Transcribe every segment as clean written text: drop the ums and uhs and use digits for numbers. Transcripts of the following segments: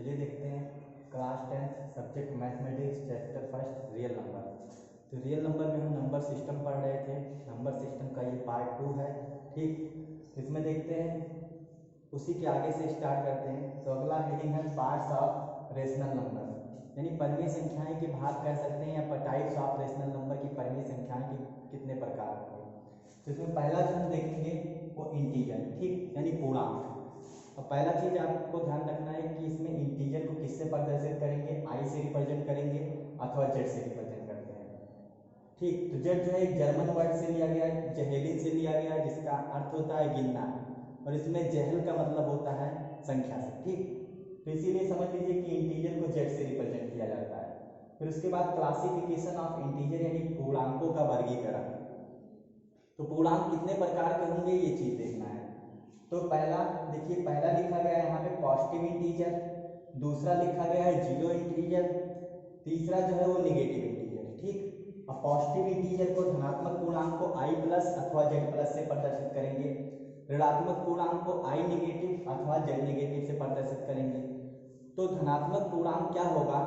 चलिए देखते हैं class 10 subject mathematics chapter first real number. तो रियल नंबर में हम नंबर सिस्टम पढ़ रहे थे। नंबर सिस्टम का ये पार्ट 2 है। ठीक, इसमें देखते हैं, उसी के आगे से स्टार्ट करते हैं। तो अगला हेडिंग है पार्ट्स ऑफ रेशनल नंबर, यानी परिमेय संख्याएं के भाग कह सकते हैं, या टाइप्स ऑफ रेशनल नंबर की परिमेय संख्याएं के कितने प्रकार होंगे। तो इसमें पहला जो हम देखेंगे वो इंटीजर, ठीक, यानी पूर्णांक। अब पहला चीज आपको ध्यान रखना है कि इसमें इंटीजर को किससे प्रदर्शित करेंगे, आई से रिप्रेजेंट करेंगे अथवा जेड से रिप्रेजेंट करते हैं। ठीक, तो जेड जो है एक जर्मन वर्ड से लिया गया है, जहेलिन से लिया गया है, जिसका अर्थ होता है गिनना, और इसमें जहल का मतलब होता है संख्या से। ठीक, तो इसीलिए समझ लीजिए कि इंटीजर को जेड से रिप्रेजेंट किया जाता है। फिर उसके बाद क्लासिफिकेशन ऑफ इंटीजर यानी पूर्णांकों का वर्गीकरण। तो पूर्णांक कितने प्रकार के होंगे ये चीज देखना है। तो पहला देखिए, पहला लिखा गया है यहाँ पे पॉजिटिव इंटीजर, दूसरा लिखा गया है जीरो इंटीजर, तीसरा जो है वो नेगेटिव इंटीजर। ठीक, अब पॉजिटिव इंटीजर को धनात्मक पूर्णांक को आई प्लस अथवा जेड प्लस से प्रदर्शित करेंगे, ऋणात्मक पूर्णांक को आई नेगेटिव अथवा जेड नेगेटिव से प्रदर्शित करेंगे। तो धनात्मक पूर्णांक क्या होगा,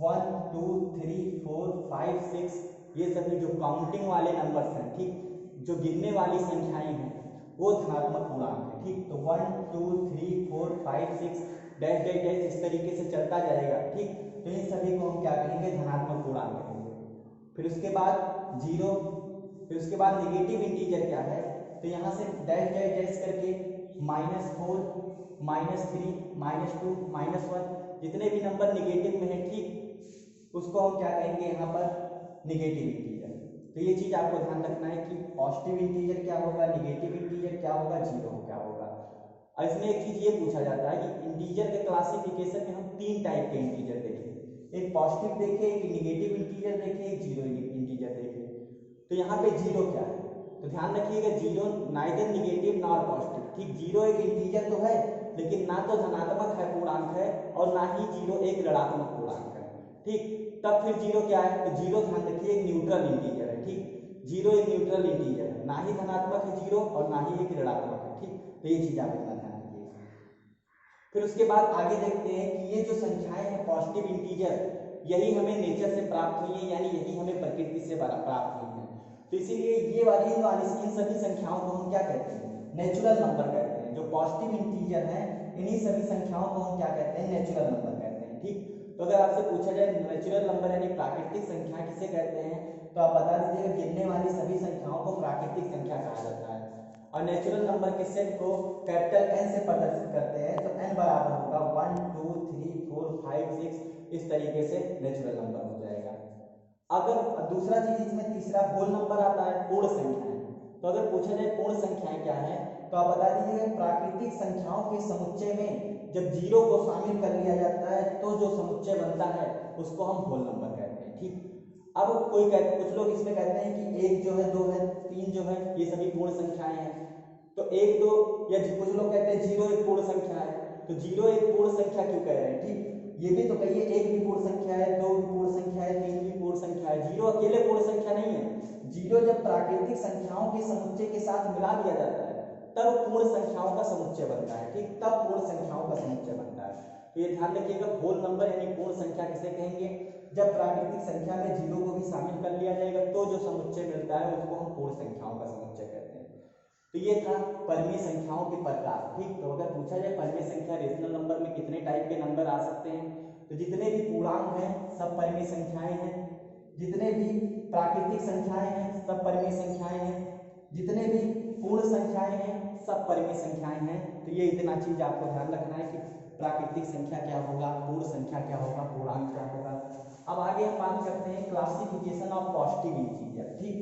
1 2 3 4 5 6, ये सभी जो काउंटिंग वाले नंबर्स हैं, ठीक, जो गिनने वाली संख्याएं हैं, वो धनात्मक पूर्णांक है। ठीक, तो 1 2 3 4 5 6 डैश डैश डैश इस तरीके से चलता जाएगा। ठीक, तो इन सभी को हम क्या कहेंगे, धनात्मक पूर्णांक कहेंगे। फिर उसके बाद जीरो, फिर उसके बाद नेगेटिव इंटीजर क्या है, तो यहाँ से डैश डैश डैश करके -4 -3 -2 -1 जितने भी नंबर नेगेटिव में है, ठीक, उसको हम क्या कहेंगे यहाँ पर नेगेटिव इंटीजर। तो ये चीज आपको ध्यान रखना है कि पॉजिटिव इंटीजर क्या होगा, नेगेटिव इंटीजर क्या होगा, जीरो क्या होगा। और इसमें एक चीज ये पूछा जाता है कि इंटीजर के क्लासिफिकेशन में हम 3 टाइप के इंटीजर देखें, एक पॉजिटिव देखे, एक नेगेटिव इंटीजर देखे, एक जीरो इंटीजर देखे। तो यहाँ पे जीरो क्या है, तो ध्यान रखिएगा, zero neither negative nor positive. ठीक, जीरो एक इंटीजर तो है, लेकिन ना तो धनात्मक है पूर्णांक है, और ना ही जीरो एक ऋणात्मक पूर्णांक है। ठीक, तब फिर जीरो क्या है, तो जीरो ध्यान रखिए एक न्यूट्रल इंटीजर है। ठीक, जीरो एक न्यूट्रल इंटीजर है, ना ही धनात्मक है जीरो और ना ही एक ऋणात्मक है। ठीक, तो ये चीज आप इतना ध्यान रखिएगा। फिर उसके बाद आगे देखते हैं कि ये जो संख्याएं हैं पॉजिटिव इंटीजर, यही हमें नेचर से प्राप्त हुई है, यानी यही हमें प्रकृति से प्राप्त हुई है। तो इसीलिए ये वाली इन सभी संख्याओं को हम क्या कहते हैं, नेचुरल नंबर कहते हैं। जो पॉजिटिव इंटीजर है, इन्हीं सभी संख्याओं को हम क्या कहते हैं, नेचुरल नंबर कहते हैं। ठीक, तो अगर आपसे पूछा जाए नेचुरल नंबर यानी प्राकृतिक संख्या किसे कहते हैं, तो आप बता दीजिएगा गिनने वाली सभी संख्याओं को प्राकृतिक संख्या कहा जाता है। और नेचुरल नंबर के सेट को कैपिटल एन से प्रदर्शित करते हैं, तो एन बराबर होगा 1 2 3 4 5 6, इस तरीके से नेचुरल नंबर हो जाएगा। अगर दूसरा चीज इसमें तीसरा होल नंबर आता है, पूर्ण संख्याएं। तो अगर पूछा जाए पूर्ण संख्याएं क्या है, तो आप बता दीजिएगा प्राकृतिक संख्याओं के समुच्चय में जब जीरो को शामिल कर लिया जाता है तो जो समुच्चय बनता है उसको हम होल नंबर कहते हैं। ठीक, अब कोई कहते, कुछ लोग इसमें कहते हैं कि 1 जो है, 2 है, 3 जो है, ये सभी पूर्ण संख्याएं हैं। तो 1 2, या कुछ लोग कहते हैं 0 एक पूर्ण संख्या है, तो 0 एक पूर्ण संख्या क्यों कह रहे हैं। ठीक, ये भी तो कहिए 1 भी पूर्ण संख्या है, 2 भी पूर्ण संख्या है, 3 भी पूर्ण संख्या है, 0 अकेले पूर्ण संख्या नहीं है। 0 जब प्राकृतिक संख्याओं के समुच्चय के साथ मिला दिया जाता है तब पूर्ण संख्याओं का समुच्चय बनता है। ठीक, तब पूर्ण संख्याओं का समुच्चय बनता है। तो ये ध्यान रखिएगा, होल नंबर यानी पूर्ण संख्या किसे कहेंगे, जब प्राकृतिक संख्या में जीरो को भी शामिल कर लिया जाएगा तो जो समुच्चय मिलता है उसको हम पूर्ण संख्याओं का समुच्चय कहते हैं। तो ये था परिमेय संख्याओं के प्रकार। ठीक, तो अगर पूछा जाए परिमेय संख्या रेशनल नंबर में कितने टाइप के नंबर आ सकते हैं, तो जितने भी पूर्णांक हैं सब परिमेय संख्याएं हैं, जितने भी प्राकृतिक संख्याएं हैं सब परिमेय संख्याएं हैं, जितने भी पूर्ण संख्याएं हैं सब परिमेय संख्याएं हैं। तो ये इतना चीज आपको ध्यान रखना है कि प्राकृतिक संख्या क्या होगा, पूर्ण संख्या क्या होगा, पूर्णांक क्या होगा। अब आगे हम बात करते हैं क्लासिफिकेशन ऑफ पॉजिटिव इंटीजर। ठीक,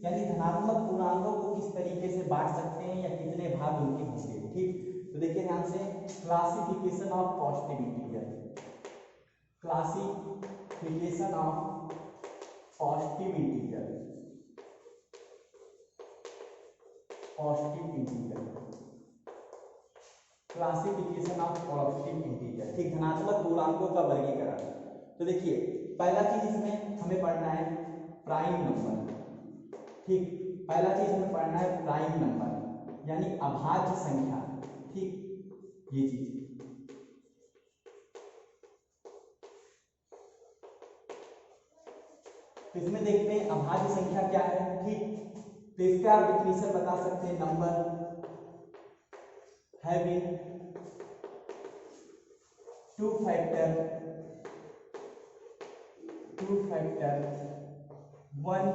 यानी धनात्मक पूर्णांकों को किस तरीके से बांट सकते हैं या कितने भाग उनके होंगे। ठीक, तो देखिए ध्यान से, classification of positive integer, classification of positive integer, positive integer, classification of positive integer. ठीक, धनात्मक पूर्णांकों का वर्गीकरण। तो देखिए पहला चीज इसमें हमें पढ़ना है प्राइम नंबर। ठीक, पहला चीज हमें पढ़ना है प्राइम नंबर यानी अभाज्य संख्या। ठीक, ये चीज तो इसमें देखते हैं अभाज्य संख्या क्या है। ठीक, तो इसका आप डिफिनीशन बता सकते हैं, number having two factor one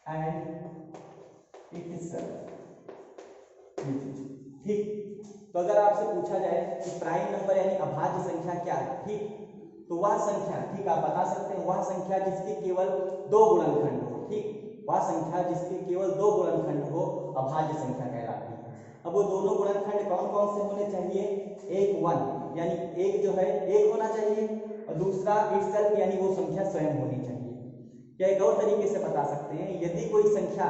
and itself. ठीक, तो अगर आपसे पूछा जाए कि प्राइम नंबर यानी अभाज्य संख्या क्या है, ठीक, तो वह संख्या, ठीक, आप बता सकते हैं वह संख्या जिसके केवल दो गुणनखंड हो। ठीक, वह संख्या जिसके केवल दो गुणनखंड हो अभाज्य संख्या कहलाती है। अब वो दोनों गुणनखंड कौन कौन से होने चाहिए? एक वन यानी एक जो है एक होना चाहिए, और दूसरा इटसेल्फ यानी वो संख्या स्वयं होनी चाहिए। या एक और तरीके से बता सकते हैं, यदि कोई संख्या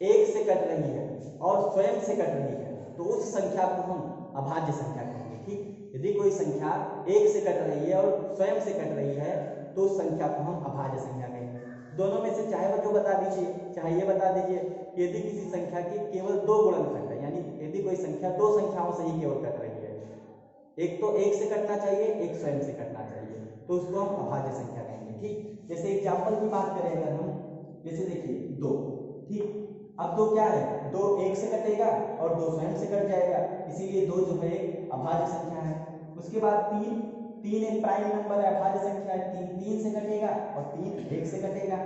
एक से कट रही है और स्वयं से कट रही है तो उस संख्या को हम अभाज्य संख्या कहेंगे। ठीक, यदि कोई संख्या एक से कट रही है और स्वयं से कट रही है तो उस संख्या को हम अभाज्य संख्या कहेंगे। दोनों में से चाहे वो जो बता दीजिए, चाहे ये बता दीजिए, यदि किसी संख्या की केवल दो गुणनखंड है, यानी यदि कोई संख्या दो संख्याओं से ही केवल कट रही है, एक तो एक से कटना चाहिए, एक स्वयं से कटना चाहिए, तो उसको हम अभाज्य संख्या कहेंगे। ठीक, जैसे एग्जाम्पल की बात करें अगर हम, जैसे देखिए दो, ठीक, अब दो क्या है, दो एक से कटेगा और दो स्वयं से कट जाएगा, इसीलिए दो जो है एक अभाज्य संख्या है। उसके बाद तीन, तीन एक प्राइम नंबर है, अभाज्य संख्या है, तीन तीन से कटेगा और तीन एक से कटेगा।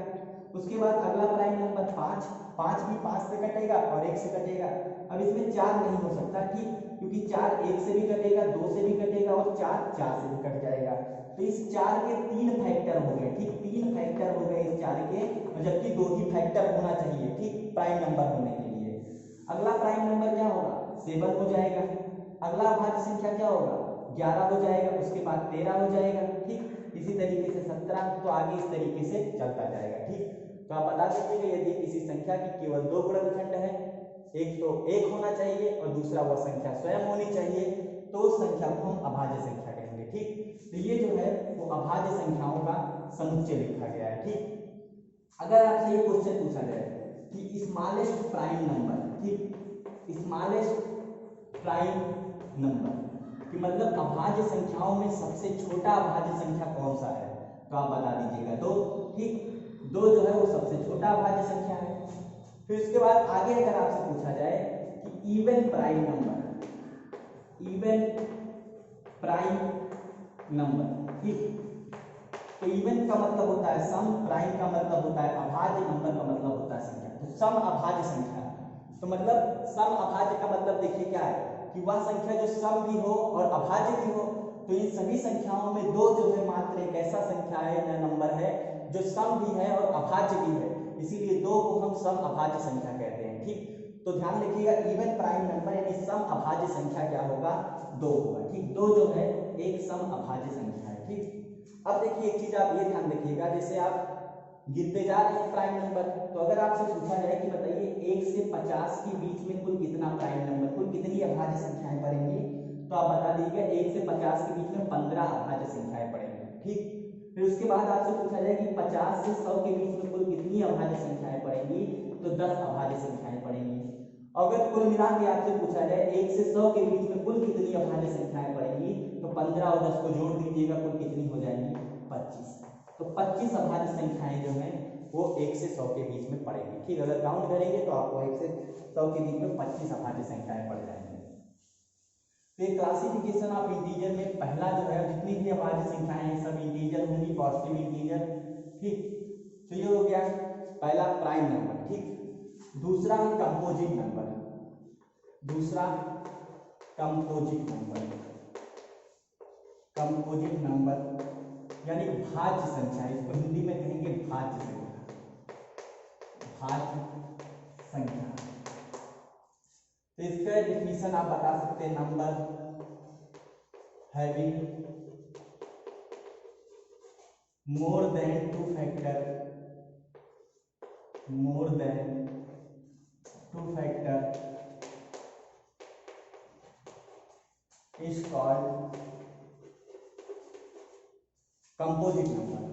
उसके बाद अगला प्राइम नंबर पाँच, पाँच भी पाँच से कटेगा और एक से कटेगा। अब इसमें चार नहीं हो सकता, ठीक, क्योंकि चार एक से भी कटेगा, दो से भी कटेगा और चार चार से भी कट जाएगा। तो इस चार के तीन फैक्टर हो गए। ठीक, तीन फैक्टर हो गए इस चार के, जबकि दो ही फैक्टर होना चाहिए। ठीक, प्राइम नंबर होने के लिए। अगला प्राइम नंबर क्या होगा? 7 हो जाएगा। अगला अभाज्य संख्या क्या होगा? 11 हो जाएगा। उसके बाद 13 हो जाएगा। ठीक, इसी तरीके से 17, तो आगे इस तरीके से चलता जाएगा। ठीक, तो आप बता दीजिएगा यदि किसी संख्या की केवल दो गुणनखंड है, एक तो एक होना चाहिए और दूसरा वह संख्या स्वयं होनी चाहिए, तो उस संख्या को हम अभाज्य संख्या कहेंगे। ठीक, तो ये जो है वो अभाज्य संख्याओं का समुच्चय लिखा गया है। ठीक, अगर आपसे ये क्वेश्चन पूछा जाए कि स्मॉलेस्ट प्राइम नंबर, ठीक, स्मॉलेस्ट प्राइम नंबर कि मतलब अभाज्य संख्याओं में सबसे छोटा अभाज्य संख्या कौन सा है, तो आप बता दीजिएगा दो। ठीक, दो जो है वो सबसे छोटा अभाज्य संख्या है। फिर उसके बाद आगे अगर आपसे पूछा जाए कि even prime number, even prime number, ठीक, तो इवन का मतलब होता है सम, प्राइम का मतलब होता है अभाज्य, नंबर का मतलब होता है संख्या। तो सम अभाज्य संख्या, तो मतलब सम अभाज्य का मतलब देखिए क्या है कि वह संख्या जो सम भी हो और अभाज्य भी हो। तो इन सभी संख्याओं में दो जो है मात्र एक ऐसा संख्या है या नंबर है जो सम भी है और अभाज्य भी है, इसीलिए दो को हम सम अभाज्य संख्या कहते हैं। ठीक, तो ध्यान रखिएगा इवन प्राइम नंबर यानी सम अभाज्य संख्या क्या होगा? दो होगा। ठीक, दो जो है एक सम अभाज्य संख्या है। ठीक, अब देखिए एक चीज आप ये ध्यान रखिएगा, जैसे आप गिनते जा रहे हैं प्राइम नंबर, तो अगर आपसे पूछा जाए कि बताइए 1 से 50 के बीच में कुल कितना प्राइम नंबर, कुल कितनी अभाज्य संख्याएं पड़ेंगी, तो आप बता दीजिएगा 1 से 50 के बीच में 15 अभाज्य संख्याएं पड़ेंगी। ठीक, फिर उसके बाद आपसे पूछा जाए कि 50 से 100 के बीच में कुल कितनी अभाज्य संख्याएं पड़ेंगी, तो 10 अभाज्य संख्याएं पड़ेंगी। अगर कुल मिला के आपसे पूछा जाए 1 से 100 के बीच में कुल कितनी अभाज्य संख्याएं पड़ेंगी, तो 15 और 10 को जोड़ दीजिएगा, कुल कितनी हो जाएंगी? 25। तो 25 अभाज्य संख्याएं जो हैं वो 1 से 100 के बीच में पड़ेंगी। ठीक, अगर काउंट करेंगे तो आपको 1 से 100 के बीच में 25 अभाज्य संख्याएं पड़ जाएंगी। तो क्लासिफिकेशन ऑफ इंटीजर में पहला जो है जितनी भी अभाज्य संख्याएं हैं सब इंटीजर होंगी, पॉजिटिव इंटीजर। ठीक, तो ये हो गया पहला प्राइम नंबर। ठीक, दूसरा है कंपोजिट नंबर, दूसरा कंपोजिट नंबर, कंपोजिट नंबर यानी भाज्य संख्या, इसको हिंदी में कहेंगे भाज्य संख्या, भाज्य संख्या। तो इसका डिफिनीशन आप बता सकते हैं, number having more than two factor, more than two factor is called composite number.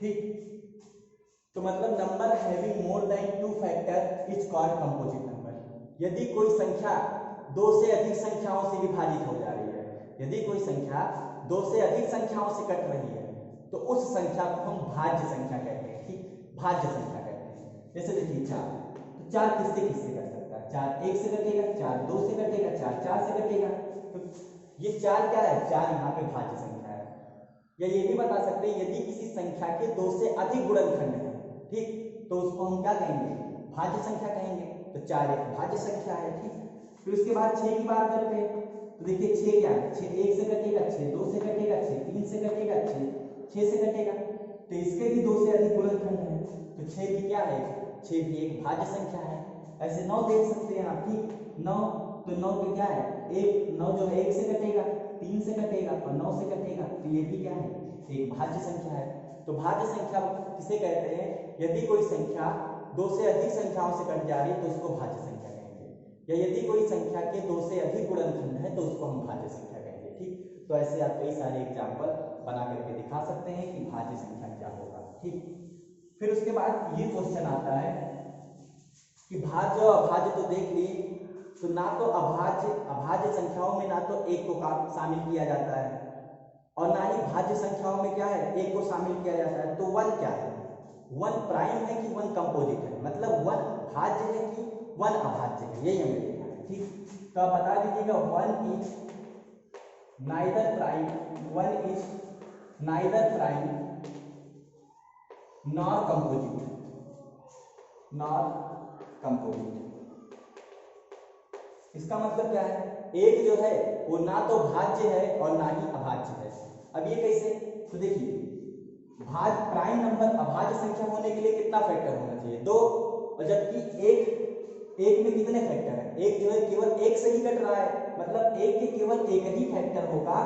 ठीक, तो मतलब number having more than two factor is called composite number. यदि कोई संख्या दो से अधिक संख्याओं से विभाजित हो जा रही है, यदि कोई संख्या दो से अधिक संख्याओं से कट रही है तो उस संख्या को हम भाज्य संख्या कहते हैं। ठीक, भाज्य संख्या कहते हैं। जैसे देखिए 4, तो 4 किससे किससे कट सकता है? 4 1 से कटेगा, 4 2 से कटेगा, 4 4 से कटेगा। तो ये 4 क्या है? 4 यहाँ पे भाज्य संख्या है। या ये भी बता सकते हैं यदि किसी संख्या के 2 से अधिक गुणनखंड है, ठीक, तो उसको हम क्या कहेंगे? भाज्य संख्या कहेंगे। तो 4 एक भाज्य संख्या है। ठीक, फिर उसके बाद 6 की बात करते हैं। तो देखिए 6 क्या है? 6 1 से कटेगा, 6 2 से कटेगा, 6 3 से कटेगा, 6 से कटेगा। तो इसके भी 2 से अधिक गुणनखंड है, तो 6 भी क्या है? 6 भी एक भाज्य संख्या है। ऐसे 9 देख सकते हैं आप। ठीक, 9, तो 9 पे क्या है? 9 जो है 1 से कटेगा, 3 से कटेगा और 9 से कटेगा, तो ये भी क्या है? एक भाज्य संख्या है। तो भाज्य संख्या किसे कहते हैं? यदि कोई संख्या 2 से अधिक संख्याओं से कट जा रही है तो उसको भाज्य संख्या कहेंगे, या यदि कोई संख्या के 2 से अधिक गुणनखंड है तो उसको हम भाज्य संख्या कहेंगे। ठीक, तो ऐसे आप कई सारे एग्जाम्पल बना करके दिखा सकते हैं कि भाज्य संख्या क्या होगा। ठीक, फिर उसके बाद ये क्वेश्चन आता है कि भाज्य और अभाज्य तो देख लिए, तो ना तो अभाज्य संख्याओं में ना तो एक को शामिल किया जाता है और ना ही भाज्य संख्याओं में क्या है? एक को शामिल किया जाता है। तो 1 क्या है? 1 प्राइम है कि 1 कंपोजिट है? मतलब 1 भाज्य है कि 1 अभाज्य है, यही हमें देखना है। ठीक, तो आप बता दीजिएगा 1 is neither prime, 1 is neither prime nor composite, nor composite. इसका मतलब क्या है? एक जो है वो ना तो भाज्य है और ना ही अभाज्य है। अब ये कैसे? तो देखिए प्राइम नंबर अभाज्य संख्या होने के लिए कितना फैक्टर होना चाहिए? 2, और जबकि एक में कितने फैक्टर है? एक जो है केवल एक से ही कट रहा है, मतलब एक के केवल एक ही फैक्टर होगा,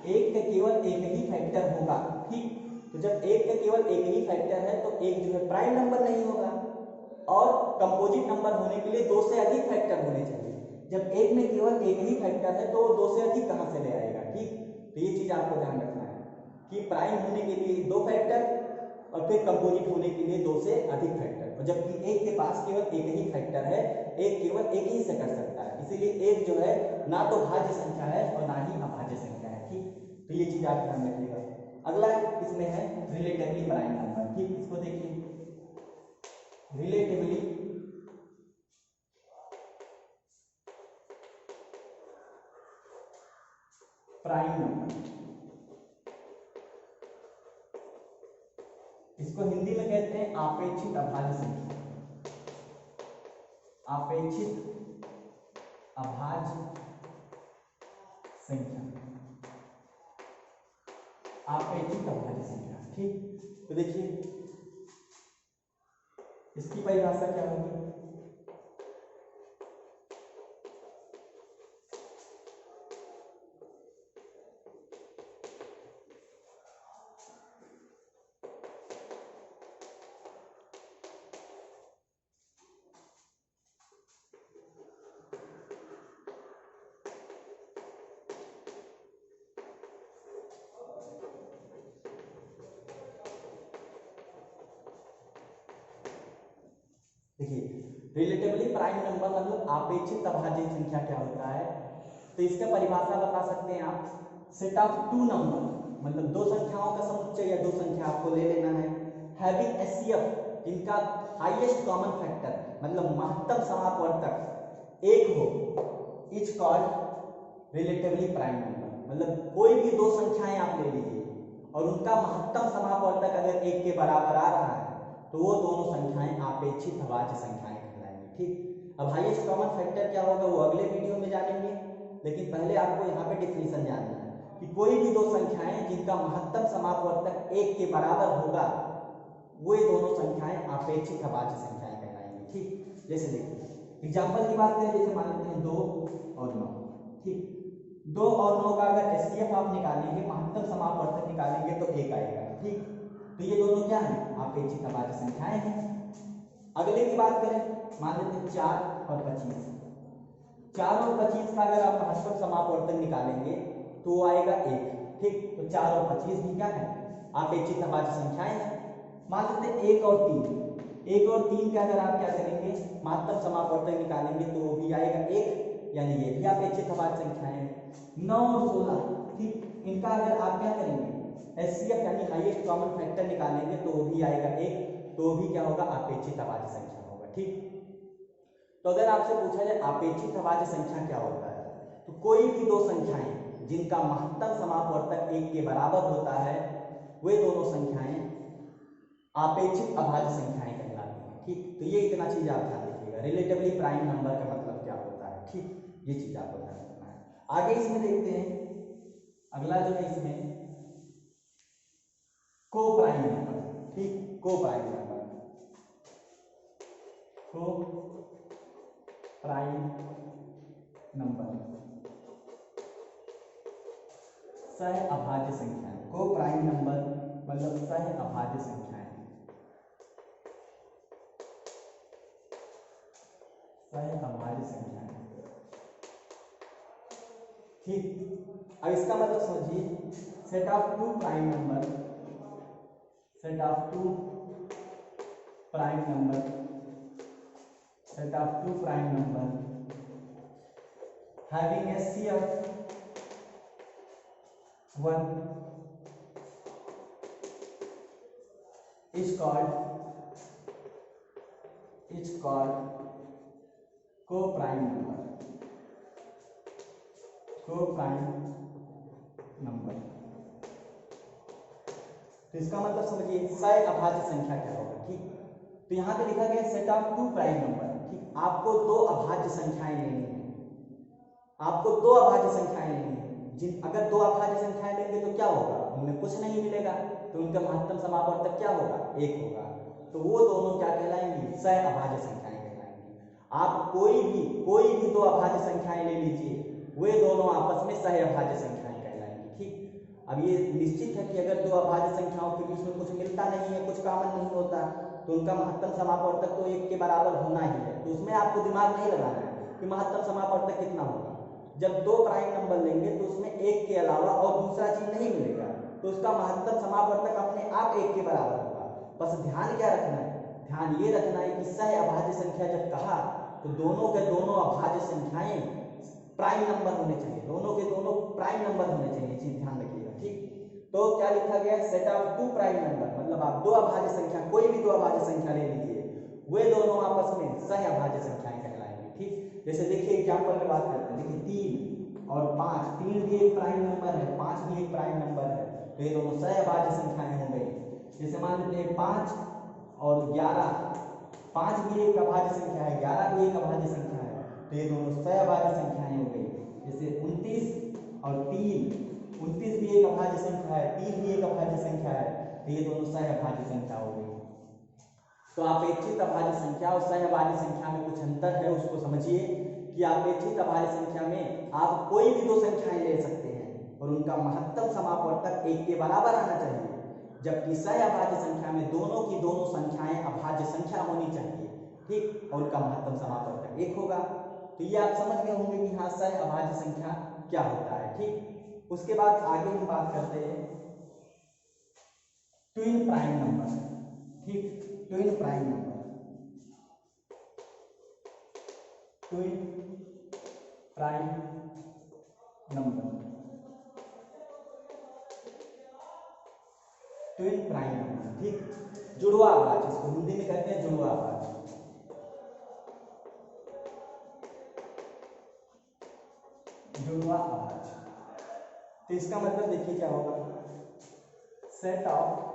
एक का केवल एक ही फैक्टर होगा। ठीक, तो जब एक का केवल एक ही फैक्टर है तो एक जो है प्राइम नंबर नहीं होगा, और कंपोजिट नंबर होने के लिए 2 से अधिक फैक्टर होने चाहिए। जब एक में केवल एक ही फैक्टर है तो 2 से अधिक कहां से ले आएगा? ठीक, तो ये चीज आपको ध्यान रखना है कि प्राइम होने के लिए 2 फैक्टर और फिर कंपोजिट होने के लिए 2 से अधिक फैक्टर, और जबकि एक के पास केवल एक ही फैक्टर है, एक केवल एक ही से कर सकता है, इसीलिए एक जो है ना तो भाज्य संख्या है और ना ही अभाज्य संख्या है। ठीक, तो ये चीज आप ध्यान रखिएगा। अगला इसमें है रिलेटिवली प्राइम नंबर। ठीक, इसको देखिए, रिलेटिवली प्राइम नंबर, इसको हिंदी में कहते हैं आपेक्षित अभाज्य संख्या, आपेक्षित अभाज्य संख्या, आपेक्षित अभाज्य संख्या। ठीक, तो देखिए इसकी परिभाषा क्या होगी? देखिए रिलेटिवली प्राइम नंबर मतलब आपेक्षित अभाज्य संख्या क्या होता है? तो इसका परिभाषा बता सकते हैं आप, सेट ऑफ 2 नंबर, मतलब 2 संख्याओं का समुच्चय या 2 संख्या आपको ले लेना है, हैविंग एचसीएफ, जिनका हाईएस्ट कॉमन फैक्टर मतलब महत्तम समापवर्तक 1 हो, is called relatively prime number. मतलब कोई भी 2 संख्याएं आप ले लीजिए और उनका महत्तम समापवर्तक अगर 1 के बराबर आ रहा है तो वो दोनों संख्याएं आपेक्षित अभाज्य संख्याएं कहलाएंगी। ठीक, अब हाईएस्ट कॉमन फैक्टर क्या होगा वो अगले वीडियो में जानेंगे, लेकिन पहले आपको यहाँ पे डिफिनीशन जानना है कि कोई भी 2 संख्याएं जिनका महत्तम समापवर्तक 1 के बराबर होगा वो दोनों संख्याएं आपेक्षित अभाज्य संख्याएं कहलाएंगी। ठीक, जैसे देखिए एग्जाम्पल की बात करें, जैसे मान लेते हैं 2 और 9। ठीक, 2 और 9 का अगर एचसीएफ आप निकालेंगे, महत्तम समापवर्तक निकालेंगे तो 1 आएगा। ठीक, तो ये दोनों क्या है? आपेक्षिक अभाज्य संख्याएं हैं। अगले की बात करें, मान लेते हैं 4 और 25। 4 और 25 का अगर आप महत्तम समापवर्तन निकालेंगे तो वो आएगा 1। ठीक, तो 4 और 25 भी क्या है? आपेक्षिक अभाज्य संख्याएं हैं। मान लेते हैं 1 और 3। 1 और 3 का अगर आप क्या करेंगे? महत्तम समापवर्तन निकालेंगे तो वो भी आएगा 1, यानी ये भी अपेक्षित अभाज्य संख्याएं हैं। 9 और 16, ठीक, इनका अगर आप क्या करेंगे एचसीएफ यानी हाईएस्ट कॉमन फैक्टर निकालेंगे तो वो भी आएगा 1, तो भी क्या होगा अपेक्षित अभाज्य संख्या होगा। ठीक, तो अगर आपसे पूछा जाए अपेक्षित अभाज्य संख्या क्या होता है, तो कोई भी दो संख्याएं जिनका महत्तम समापवर्तक 1 के बराबर होता है वे दोनों संख्याएं अपेक्षित अभाज्य संख्याएं कहलाती हैं। ठीक, तो ये इतना चीज आप ध्यान रखिएगा, रिलेटिवली प्राइम नंबर का मतलब क्या होता है। ठीक, ये चीज आपको ध्यान रखना है। आगे इसमें देखते हैं, अगला जो है इसमें को प्राइम नंबर। ठीक, को प्राइम नंबर, को प्राइम नंबर सह अभाज्य संख्याएं। को प्राइम नंबर मतलब सह अभाज्य संख्याएं, सह अभाज्य संख्याएं। ठीक, अब इसका मतलब समझिए, set of two prime number, set of two prime number, set of two prime number having HCF 1 is called co-prime number, co-prime number। तो इसका मतलब समझिए सह अभाज्य संख्या क्या होगा। ठीक, तो यहाँ पे लिखा गया set of two prime number. ठीक, आपको दो अभाज्य संख्याएं लेनी है, आपको दो अभाज्य संख्याएं लेनी है। जिन अगर दो अभाज्य संख्याएं लेंगे तो क्या होगा, उनमें कुछ नहीं मिलेगा, तो उनका महत्तम समापवर्तक क्या होगा 1 होगा, तो वो दोनों क्या कहलाएंगी सह अभाज्य संख्याएं कहलाएंगी। आप कोई भी दो अभाज्य संख्याएं ले लीजिए, वे दोनों आपस में सह अभाज्य संख्याएं कहलाएंगी। ठीक, अब ये निश्चित है कि अगर दो अभाज्य संख्याओं के बीच में कुछ मिलता नहीं है, कुछ कॉमन नहीं होता, तो उनका महत्तम समापवर्तक तो 1 के बराबर होना ही है। तो उसमें आपको दिमाग नहीं लगाना है कि महत्तम समापवर्तक कितना होगा। जब दो प्राइम नंबर लेंगे तो उसमें 1 के अलावा और दूसरा चीज नहीं मिलेगा, तो उसका महत्तम समापवर्तक अपने आप 1 के बराबर होगा। बस ध्यान क्या रखना है, ध्यान ये रखना है कि सह अभाज्य संख्या जब कहा तो दोनों के दोनों अभाज्य संख्याएं प्राइम नंबर होने चाहिए, दोनों के दोनों प्राइम नंबर होने चाहिए, चीज ध्यान रखिएगा। ठीक, तो क्या लिखा गया set of two prime number, मतलब आप दो अभाज्य संख्या, कोई भी दो अभाज्य संख्या ले लीजिए, वे दोनों आपस में सह अभाज्य संख्याएं कहलाएंगी। ठीक, जैसे देखिए एग्जांपल में बात करते हैं, देखिए 3 और 5, 3 भी एक प्राइम नंबर है, 5 भी एक प्राइम नंबर है, तो ये दोनों सह अभाज्य संख्याएं हो गई। जैसे मान लेते हैं 5 और 11, 5 भी एक अभाज्य संख्या है, 11 भी एक अभाज्य संख्या है, तो ये दोनों सह अभाज्य संख्याएं हो गई। जैसे 29 और 3, 29 भी एक अभाज्य संख्या है, 3 भी एक अभाज्य संख्या है, तो ये दोनों सह अभाज्य संख्या हो गई। तो अपेक्षित अभाज्य संख्या और सह अभाज्य संख्या में कुछ अंतर है, उसको समझिए कि अपेक्षित अभाज्य संख्या में आप कोई भी दो संख्याएं ले सकते हैं और उनका महत्तम समापवर्तक 1 के बराबर आना चाहिए, जबकि सह अभाज्य संख्या में दोनों की दोनों संख्याएं अभाज्य संख्या होनी चाहिए। ठीक, और उनका महत्तम समापवर्तक 1 होगा। तो ये आप समझ गए होंगे कि हाँ सह अभाज्य संख्या क्या होता है। ठीक, उसके बाद आगे हम बात करते हैं ट्विन प्राइम नंबर। ठीक, twin prime number, twin prime number, twin prime number. ठीक, जुड़वा अभाज्य, इसको हिंदी में कहते हैं जुड़वा अभाज्य। जुड़वा अभाज्य, तो इसका मतलब देखिए क्या होगा, set of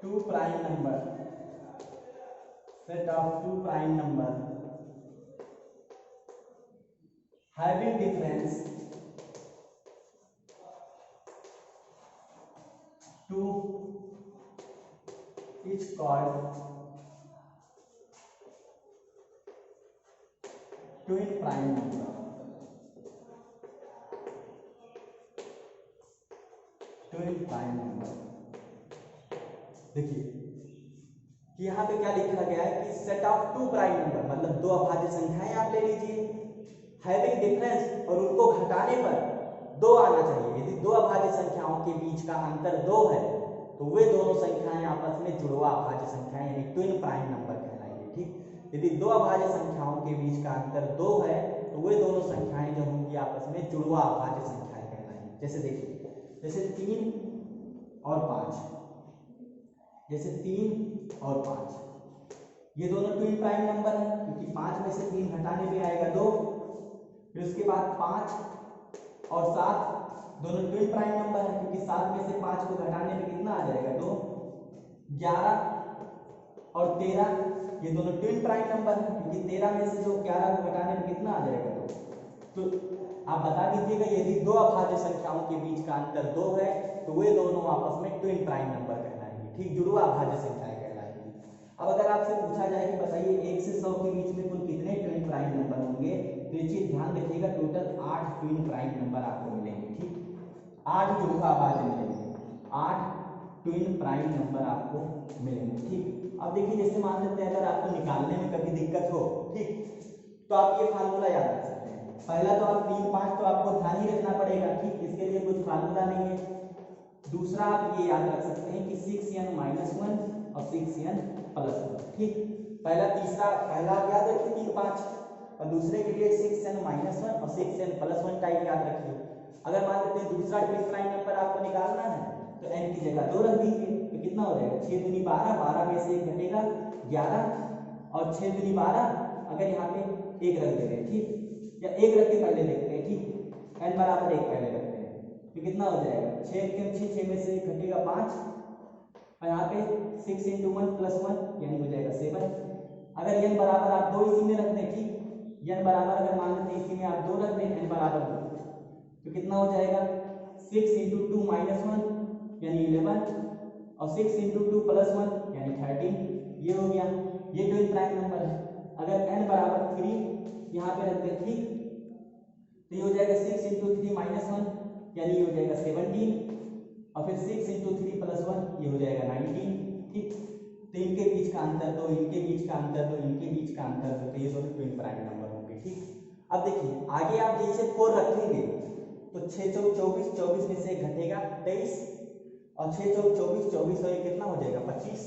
two prime number, set of two prime number having difference to is called twin prime number, twin prime number। देखिए कि यहाँ पे क्या लिखा गया है कि set of two prime number मतलब दो अभाज्य संख्याएं आप ले लीजिए, हैविंग डिफरेंस और उनको घटाने पर 2 आना चाहिए। यदि दो अभाज्य संख्याओं के बीच का अंतर 2 है तो वे दोनों संख्याएं आपस में जुड़वा अभाज्य संख्याएं यानी ट्विन प्राइम नंबर कहलाएंगे। ठीक, यदि दो अभाज्य संख्याओं के बीच का अंतर 2 है तो वे दोनों संख्याएं जो होंगी आपस में जुड़वा अभाज्य संख्याएं कहलाएंगी। जैसे देखिए, जैसे 3 और 5, जैसे 3 और 5 ये दोनों ट्विन प्राइम नंबर है, क्योंकि 5 में से 3 घटाने में आएगा 2। फिर उसके बाद 5 और 7 दोनों ट्विन प्राइम नंबर है, क्योंकि 7 में से 5 को घटाने में कितना आ जाएगा 2। 11 और 13 ये दोनों ट्विन प्राइम नंबर है, क्योंकि 13 में से जो 11 को घटाने में कितना आ जाएगा 2। तो आप बता दीजिएगा यदि दो अभाज्य संख्याओं के बीच का अंतर 2 है तो वे दोनों आपस में ट्विन प्राइम नंबर कहलाएंगे, ठीक, जुड़वा अभाज्य संख्याएं कहलाएंगी। अब अगर आपसे पूछा जाए कि बताइए 1 से 100 के बीच में कुल कितने ट्विन प्राइम नंबर होंगे, तो ये चीज ध्यान रखिएगा, टोटल 8 ट्विन प्राइम नंबर आपको मिलेंगे, ठीक, 8 जुड़वा अभाज्य मिलेंगे, 8 ट्विन प्राइम नंबर आपको मिलेंगे, ठीक। अब देखिए, जैसे मान लेते हैं अगर आपको निकालने में कभी दिक्कत हो, ठीक, तो आप ये फार्मूला याद रख सकते हैं। पहला तो आप 3, 5 तो आपको ध्यान ही रखना पड़ेगा, ठीक, इसके लिए कुछ फार्मूला नहीं है। दूसरा आप ये याद रख सकते हैं कि 6n-1 और 6n+1, ठीक। पहला आप याद रखिए 3, 5, और दूसरे के लिए 6n-1 और 6n+1 टाइप याद रखिए। अगर मान लेते हैं दूसरा ट्विन प्राइम नंबर आपको निकालना है तो n की जगह 2 रख दीजिए, तो कितना हो जाएगा 6 दूनी 12, 12 में से 1 घटेगा 11, और 6 दूनी 12, अगर यहाँ पे 1 रख दे रहे हैं, ठीक, या 1 रख के पहले देखते हैं, ठीक, n बराबर 1 पहले रखते हैं, तो कितना हो जाएगा 6 में से 1 घटेगा 5, और यहाँ पे 6 × 1+1 यानी हो जाएगा 7। अगर n बराबर आप 2 इसी में रख दें, ठीक, n बराबर अगर मान लेते हैं इसी में आप 2 रख दें, n बराबर 2, तो कितना हो जाएगा 6 × 2 - 1 यानी 11, और 6 × 2 + 1 यानी 13, ये हो गया, ये ट्विन प्राइम नंबर है। अगर n बराबर 3 यहाँ पे रख दें, ठीक, तो ये हो जाएगा 6 × 3 - 1 यानी ये हो जाएगा 17, और फिर 6 × 3 + 1 ये हो जाएगा 19, ठीक। तो इनके बीच का अंतर 2, इनके बीच का अंतर 2, इनके बीच का अंतर 2, तो ये दोनों ट्विन प्राइम नंबर होंगे, ठीक। अब देखिए आगे आप जैसे 4 रखेंगे तो 6 × 24, 24 में से घटेगा 23, और 6 × 24, 24 और ये कितना हो जाएगा 25,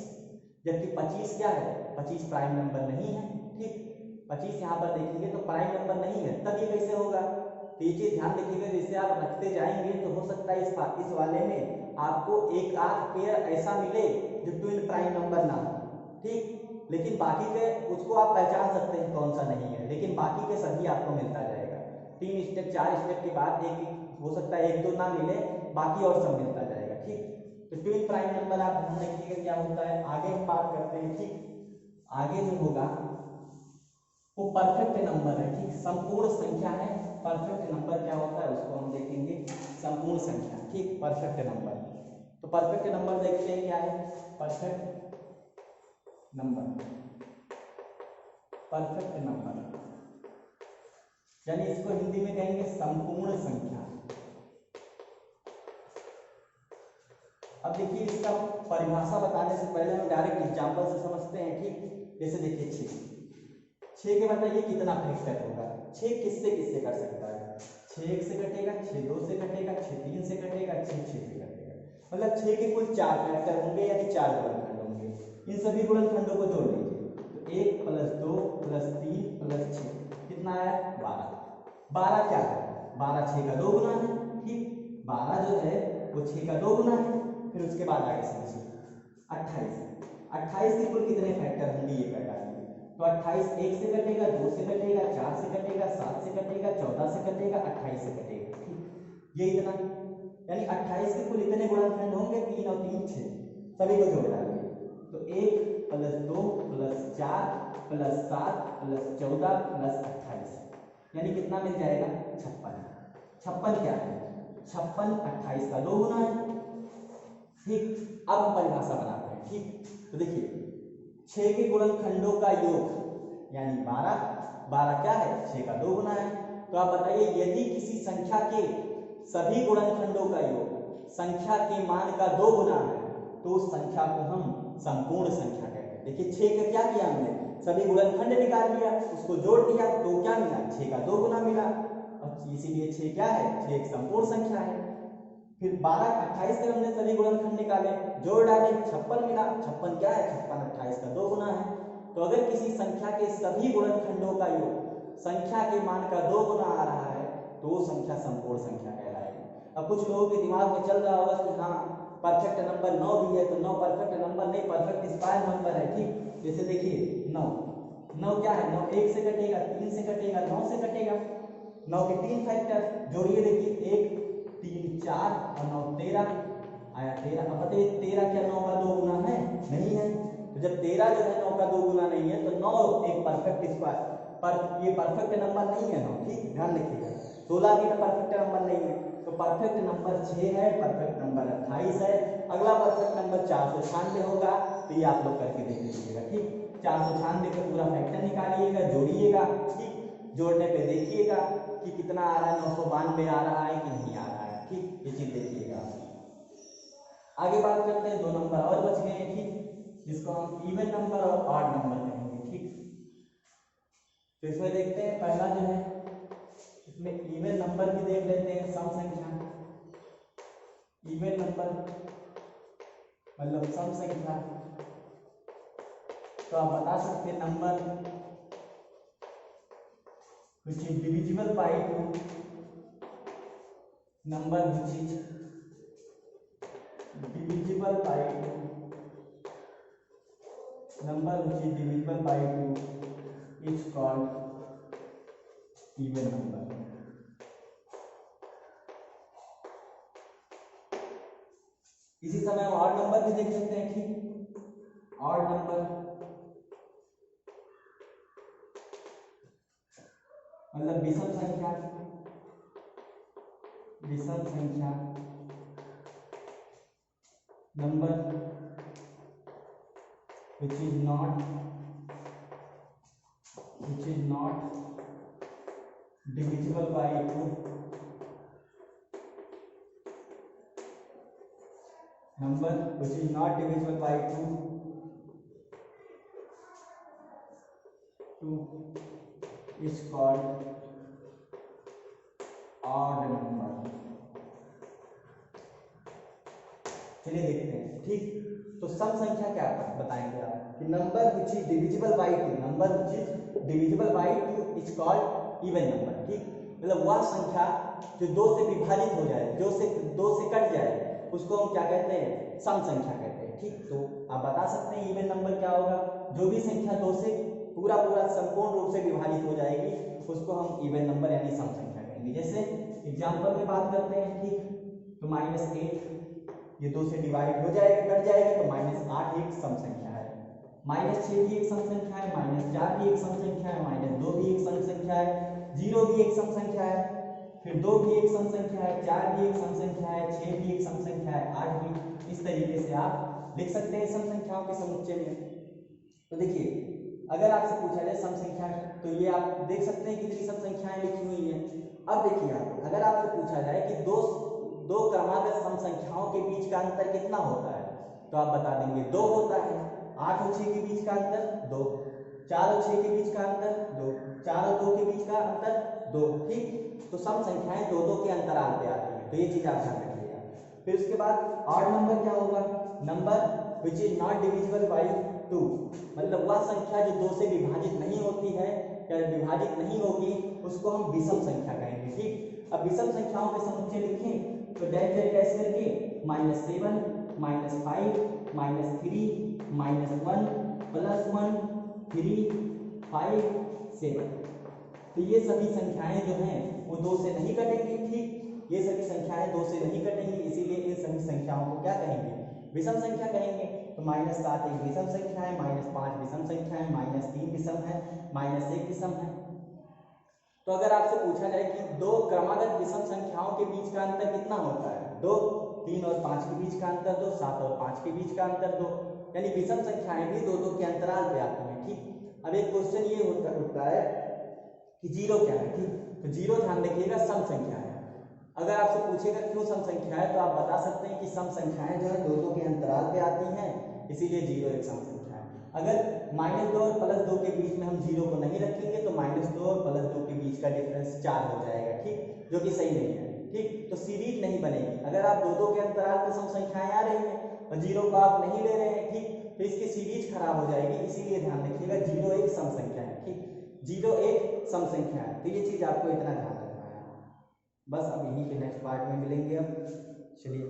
जबकि 25 क्या है, 25 प्राइम नंबर नहीं है, ठीक। 25 यहाँ पर देखेंगे तो प्राइम नंबर नहीं है, तब ये कैसे होगा, तो ये चीज ध्यान रखिएगा। जैसे आप रखते जाएंगे तो हो सकता है इस वाले में आपको एक आध पेयर ऐसा मिले जो ट्विन प्राइम नंबर ना हो, ठीक, लेकिन बाकी के उसको आप पहचान सकते हैं कौन सा नहीं है, लेकिन बाकी के सभी आपको मिलता जाएगा। 3 स्टेप 4 स्टेप के बाद एक हो सकता है 1 2 ना मिले, बाकी और सब मिलता जाएगा, ठीक। तो ट्विन प्राइम नंबर आप ध्यान रखिएगा क्या होता है। आगे हम बात करते हैं, ठीक, आगे जो होगा वो परफेक्ट नंबर है, ठीक, संपूर्ण संख्या है। परफेक्ट नंबर क्या होता है उसको हम देखेंगे, संपूर्ण संख्या, ठीक, परफेक्ट नंबर। तो परफेक्ट नंबर देखते हैं क्या है, परफेक्ट नंबर, परफेक्ट नंबर यानी इसको हिंदी में कहेंगे संपूर्ण संख्या। अब देखिए इसका परिभाषा बताने से पहले हम डायरेक्ट एग्जांपल से समझते हैं, ठीक। जैसे देखिए 6 के बताइए कितना फैक्टर होगा, 6 किससे किससे कर सकता है, 6 1 से कटेगा, 6 2 से कटेगा, 6 3 से कटेगा, 6 6 से कटेगा, मतलब 6 के कुल 4 फैक्टर होंगे यानी 4 गुणनखंड होंगे। इन सभी गुणनखंडों को जोड़ लीजिए तो 1 + 2 + 3 + 6 कितना आया 12। 12 क्या है, 12 6 का 2 गुना है, ठीक, 12 जो है वो 6 का 2 गुना है। फिर उसके बाद आगे समझिए 28, 28 के कुल कितने फैक्टर होंगे ये कर डालिए, तो 28 1 से कटेगा, 2 से कटेगा, 4 से कटेगा, 7 से कटेगा, 14 से कटेगा, 28 से कटेगा, ठीक, ये इतना, यानी 28 के कुल इतने गुणनखंड होंगे, 3 और 3 6, सभी को जोड़ डालिए तो 1 + 2 + 4 + 7 + 14 + 28 यानी कितना मिल जाएगा 56। 56 क्या है, 56 28 का 2 गुना है, ठीक। अब हम परिभाषा बनाते हैं, ठीक, तो देखिए 6 के गुणनखंडों का योग यानी 12, 12 क्या है 6 का 2 गुना है। तो आप बताइए यदि किसी संख्या के सभी गुणनखंडों का योग संख्या के मान का 2 गुना है तो उस संख्या को हम संपूर्ण संख्या कहते हैं। देखिए 6 का क्या किया हमने, सभी गुणनखंड निकाल लिया, उसको जोड़ दिया तो क्या मिला 6 का 2 गुना मिला, और इसीलिए 6 क्या है, 6 एक संपूर्ण संख्या है। फिर 12 28 से हमने सभी गुणनखंड निकाले, जोड़ डाले, 56 मिला, 56 क्या है, 56 28 का 2 गुना है। तो अगर किसी संख्या के सभी गुणनखंडों का योग संख्या के मान का 2 गुना आ रहा है तो वो संख्या संपूर्ण संख्या कहलाएगी। अब कुछ लोगों के दिमाग में चल रहा होगा कि हाँ परफेक्ट नंबर 9 भी है, तो 9 परफेक्ट नंबर नहीं, परफेक्ट स्क्वायर नंबर है। ठीक, जैसे देखिए 9 9 क्या है, 9 1 से कटेगा, 3 से कटेगा, 9 से कटेगा। 9 के 3 फैक्टर जोड़िए, देखिए 1 3 4 और 9 13 आया 13। अब बताइए 13 क्या 9 का 2 गुना है? नहीं है। तो जब 13 जो है 9 का 2 गुना नहीं है तो 9 एक परफेक्ट स्क्वायर पर ये परफेक्ट नंबर नहीं है 9। ठीक, ध्यान रखिएगा 16 भी परफेक्ट नंबर नहीं है। तो परफेक्ट नंबर 6 है, परफेक्ट नंबर 28 है। अगला परफेक्ट नंबर 496 होगा, तो ये आप लोग करके देख लीजिएगा। ठीक, 496 का पूरा फैक्टर निकालिएगा, जोड़िएगा। ठीक, जोड़ने पे देखिएगा कि कितना आ रहा है, 992 आ रहा है कि नहीं आ रहा है। ठीक, ये चीज देखिएगा। आगे बात करते हैं, 2 नंबर और बच गए हैं। ठीक, जिसको हम इवन नंबर और ऑड नंबर कहेंगे। ठीक, तो इसमें देखते हैं पहला जो है इसमें इवन नंबर भी देख लेते हैं, सम संख्या। इवन नंबर मतलब सम संख्या, तो आप बता सकते हैं number which is divisible by 2, number which is divisible by 2, number which is divisible by 2 is called even number। इसी समय हम ऑड नंबर भी देख सकते हैं। ठीक, ऑड नंबर मतलब विषम संख्या, विषम संख्या number which is not divisible by 2, number which is not divisible by 2 is called odd number। चलिए देखते हैं। ठीक, तो सम संख्या क्या बताएंगे आप कि number which is divisible by 2, number which is divisible by 2 is called even number। ठीक, मतलब वह संख्या जो 2 से विभाजित हो जाए, जो से 2 से कट जाए, उसको हम क्या कहते हैं? सम संख्या कहते हैं। ठीक, तो आप बता सकते हैं इवन नंबर क्या होगा? जो भी संख्या 2 से पूरा संपूर्ण रूप से विभाजित हो जाएगी उसको हम इवन नंबर यानी सम संख्या कहेंगे। जैसे एग्जांपल में बात करते हैं। ठीक, तो -8 ये 2 से डिवाइड हो जाएगा, कट जाएगा, तो -8 एक सम संख्या है। -6 भी एक सम संख्या है, -4 भी एक सम संख्या है, -2 भी एक सम संख्या है, 0 भी एक सम संख्या है, फिर 2 भी एक सम संख्या है, 4 भी एक सम संख्या है, 6 भी एक सम संख्या है, 8 भी। इस तरीके से आप लिख सकते हैं सम संख्याओं के समुच्चय में। तो देखिए अगर आपसे पूछा जाए सम संख्या, तो ये आप देख सकते हैं कितनी सम संख्याएं लिखी हुई हैं। अब देखिए आप, अगर आपसे पूछा जाए कि दो क्रमागत सम संख्याओं के बीच का अंतर कितना होता है, तो आप बता देंगे 2 होता है। 8 और 6 के बीच का अंतर 2, 4 और 6 के बीच का अंतर 2, 4 और 2 के बीच का अंतर 2। ठीक, तो सम संख्याएं 2-2 के अंतराल पे आती हैं, तो ये चीज आप ध्यान रखिएगा। फिर उसके बाद ऑड नंबर क्या होगा? Number which is not divisible by 2, मतलब वह संख्या जो 2 से विभाजित नहीं होती है या विभाजित नहीं होगी उसको हम विषम संख्या कहेंगे। ठीक, अब विषम संख्याओं के समुच्चय लिखें तो डैश डैश करके -7 -5 -3 -1 +1 3 5 7, तो ये सभी संख्याएं जो हैं वो 2 से नहीं कटेंगी। ठीक, ये सभी संख्याएं 2 से नहीं कटेंगी, इसीलिए इन सभी संख्याओं को क्या कहेंगे? विषम संख्या कहेंगे। तो -7 एक विषम संख्या है, -5 विषम संख्या है, -3 विषम है, -1 विषम है। तो अगर आपसे पूछा जाए कि 2 क्रमागत विषम संख्याओं के बीच का अंतर कितना होता है? 2, 3 और 5 के बीच का अंतर 2, 7 और 5 के बीच का अंतर 2, यानी विषम संख्याएं भी 2-2 के अंतराल पे आती हैं। ठीक, अब एक क्वेश्चन ये उठता है कि 0 क्या है? ठीक, तो 0 ध्यान रखिएगा सम संख्या है। अगर आपसे पूछेगा क्यों सम संख्या है, तो आप बता सकते हैं कि सम संख्याएं जो है 2-2 के अंतराल पे आती हैं, इसीलिए 0 एक सम संख्या है। अगर -2 और +2 के बीच में हम 0 को नहीं रखेंगे तो -2 और +2 के बीच का डिफरेंस 4 हो जाएगा। ठीक, जो कि सही नहीं है। ठीक, तो सीरीज नहीं बनेगी। अगर आप 2-2 के अंतराल पे सम संख्याएं आ रही हैं और 0 को आप नहीं ले रहे हैं, ठीक, तो इसकी सीरीज खराब हो जाएगी, इसीलिए ध्यान रखिएगा 0 एक जीरो एक सम संख्या है, तो ये चीज़ आपको इतना ध्यान रखना है। बस अब यहीं पे नेक्स्ट पार्ट में मिलेंगे अब, चलिए।